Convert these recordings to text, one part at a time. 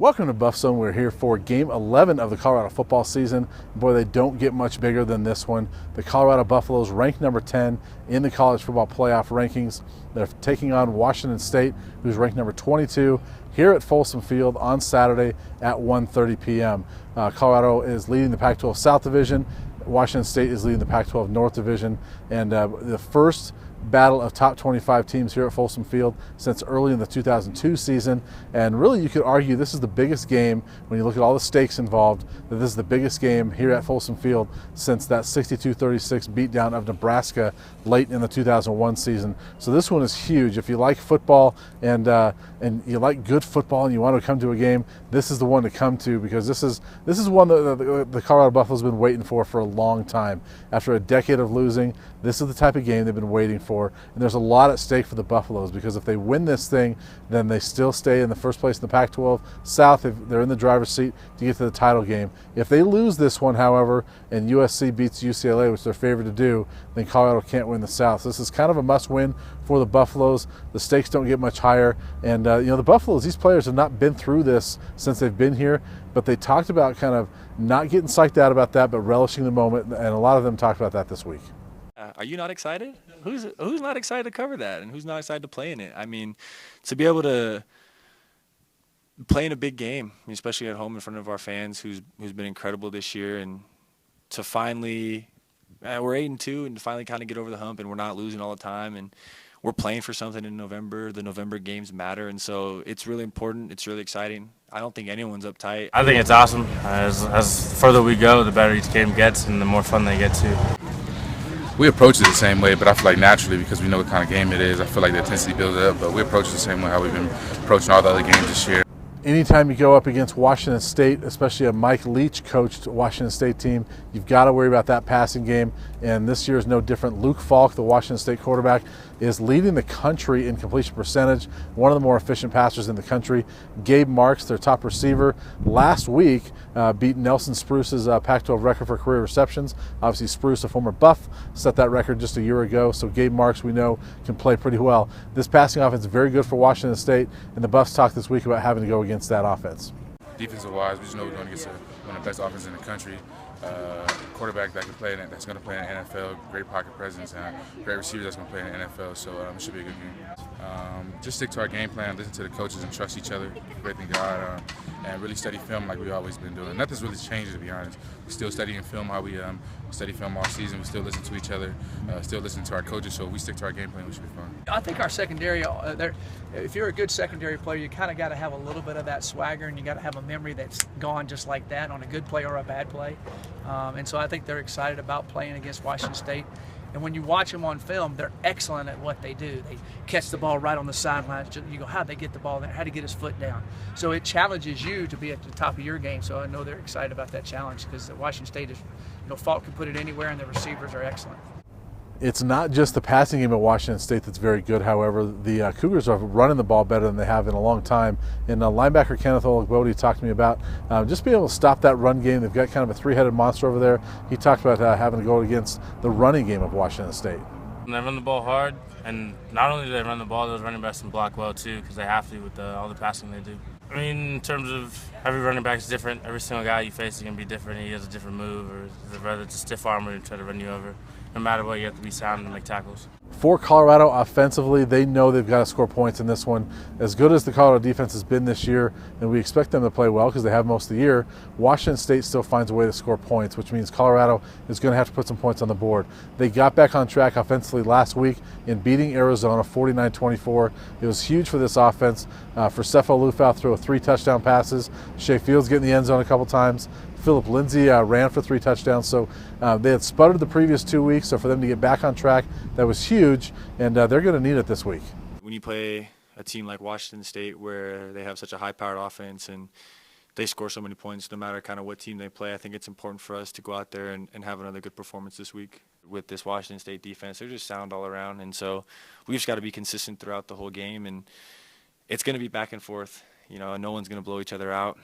Welcome to Buffzone. We're here for Game 11 of the Colorado football season. Boy, they don't get much bigger than this one. The Colorado Buffaloes ranked number 10 in the college football playoff rankings. They're taking on Washington State, who's ranked number 22, here at Folsom Field on Saturday at 1:30 p.m. Colorado is leading the Pac-12 South Division. Washington State is leading the Pac-12 North Division. And the first battle of top 25 teams here at Folsom Field since early in the 2002 season. And really, you could argue this is the biggest game when you look at all the stakes involved, that this is the biggest game here at Folsom Field since that 62-36 beatdown of Nebraska late in the 2001 season. So this one is huge. If you like football and you like good football and you want to come to a game, this is the one to come to, because this is one that the Colorado Buffaloes have been waiting for a long time. After a decade of losing, this is the type of game they've been waiting for. And there's a lot at stake for the Buffaloes, because if they win this thing, then they still stay in the first place in the Pac-12 South. They're in the driver's seat to get to the title game. If they lose this one, however, and USC beats UCLA, which they're favored to do, then Colorado can't win the South. So this is kind of a must-win for the Buffaloes. The stakes don't get much higher. And the Buffaloes, these players have not been through this since they've been here, but they talked about kind of not getting psyched out about that, but relishing the moment, and a lot of them talked about that this week. Are you not excited? Who's not excited to cover that, and who's not excited to play in it? I mean, to be able to play in a big game, especially at home in front of our fans, who's been incredible this year, and to finally we're 8-2, and to finally kind of get over the hump, and we're not losing all the time, and we're playing for something in November. The November games matter, and so it's really important. It's really exciting. I don't think anyone's uptight. I think it's awesome. As further we go, the better each game gets, and the more fun they get too. We approach it the same way, but I feel like naturally, because we know what kind of game it is, I feel like the intensity builds up, but we approach it the same way how we've been approaching all the other games this year. Anytime you go up against Washington State, especially a Mike Leach coached Washington State team, you've got to worry about that passing game, and this year is no different. Luke Falk, the Washington State quarterback, is leading the country in completion percentage, one of the more efficient passers in the country. Gabe Marks, their top receiver, last week beat Nelson Spruce's Pac-12 record for career receptions. Obviously, Spruce, a former Buff, set that record just a year ago, so Gabe Marks, we know, can play pretty well. This passing offense is very good for Washington State, and the Buffs talked this week about having to go against that offense. Defensive-wise, we just know we're going to get one of the best offenses in the country. Quarterback that can play that's going to play in the NFL, great pocket presence, and great receiver that's going to play in the NFL. So it should be a good game. Just stick to our game plan, listen to the coaches, and trust each other, faith in God, and really study film like we've always been doing. Nothing's really changed, to be honest. We still studying film how we study film all season. We still listen to each other, still listen to our coaches. So if we stick to our game plan, we should be fine. I think our secondary, if you're a good secondary player, you kind of got to have a little bit of that swagger, and you got to have a memory that's gone just like that on a good play or a bad play. And so I think they're excited about playing against Washington State. And when you watch them on film, they're excellent at what they do. They catch the ball right on the sidelines. You go, how'd they get the ball there? How'd he get his foot down? So it challenges you to be at the top of your game. So I know they're excited about that challenge, because Washington State is, Falk can put it anywhere, and the receivers are excellent. It's not just the passing game at Washington State that's very good, however. The Cougars are running the ball better than they have in a long time. And linebacker Kenneth Olagbode talked to me about just being able to stop that run game. They've got kind of a three-headed monster over there. He talked about having to go against the running game of Washington State. And they run the ball hard, and not only do they run the ball, those running backs can block well too, because they have to with all the passing they do. I mean, in terms of every running back is different. Every single guy you face is going to be different. He has a different move, or whether it's a stiff arm or try to run you over. No matter what, you have to be sound and make tackles. For Colorado offensively, they know they've got to score points in this one. As good as the Colorado defense has been this year, and we expect them to play well because they have most of the year, Washington State still finds a way to score points, which means Colorado is going to have to put some points on the board. They got back on track offensively last week in beating Arizona 49-24. It was huge for this offense. For Sefo Liufau threw 3 touchdown passes. Shea Fields getting the end zone a couple times. Philip Lindsay ran for 3 touchdowns, so they had sputtered the previous 2 weeks, so for them to get back on track, that was huge, and they're going to need it this week. When you play a team like Washington State, where they have such a high-powered offense and they score so many points no matter kind of what team they play, I think it's important for us to go out there and have another good performance this week. With this Washington State defense, they're just sound all around, and so we've just got to be consistent throughout the whole game, and it's going to be back and forth. No one's going to blow each other out.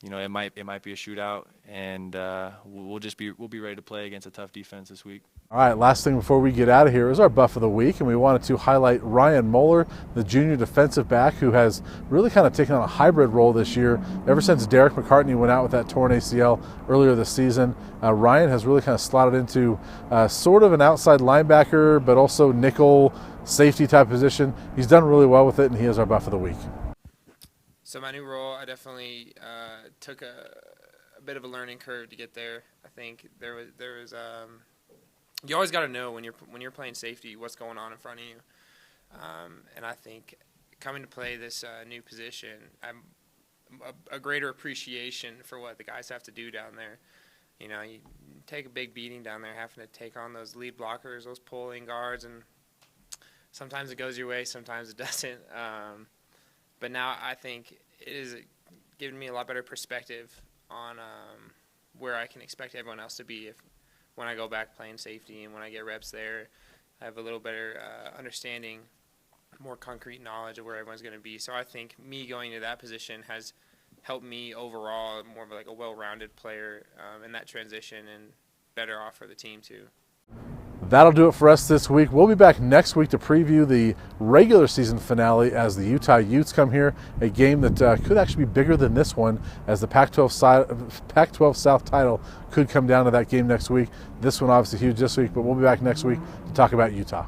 It might be a shootout, and we'll be ready to play against a tough defense this week. All right, last thing before we get out of here is our Buff of the Week, and we wanted to highlight Ryan Moeller, the junior defensive back, who has really kind of taken on a hybrid role this year. Ever since Derek McCartney went out with that torn ACL earlier this season, Ryan has really kind of slotted into sort of an outside linebacker, but also nickel safety type position. He's done really well with it, and he is our Buff of the Week. So my new role, I definitely took a bit of a learning curve to get there. I think there was you always got to know when you're playing safety what's going on in front of you, and I think coming to play this new position, I'm a greater appreciation for what the guys have to do down there. You know, you take a big beating down there, having to take on those lead blockers, those pulling guards, and sometimes it goes your way, sometimes it doesn't. But now I think it is giving me a lot better perspective on where I can expect everyone else to be when I go back playing safety, and when I get reps there, I have a little better understanding, more concrete knowledge of where everyone's going to be. So I think me going to that position has helped me overall more of like a well-rounded player in that transition, and better off for the team too. That'll do it for us this week. We'll be back next week to preview the regular season finale as the Utah Utes come here, a game that could actually be bigger than this one, as the Pac-12 South title could come down to that game next week. This one obviously huge this week, but we'll be back next week to talk about Utah.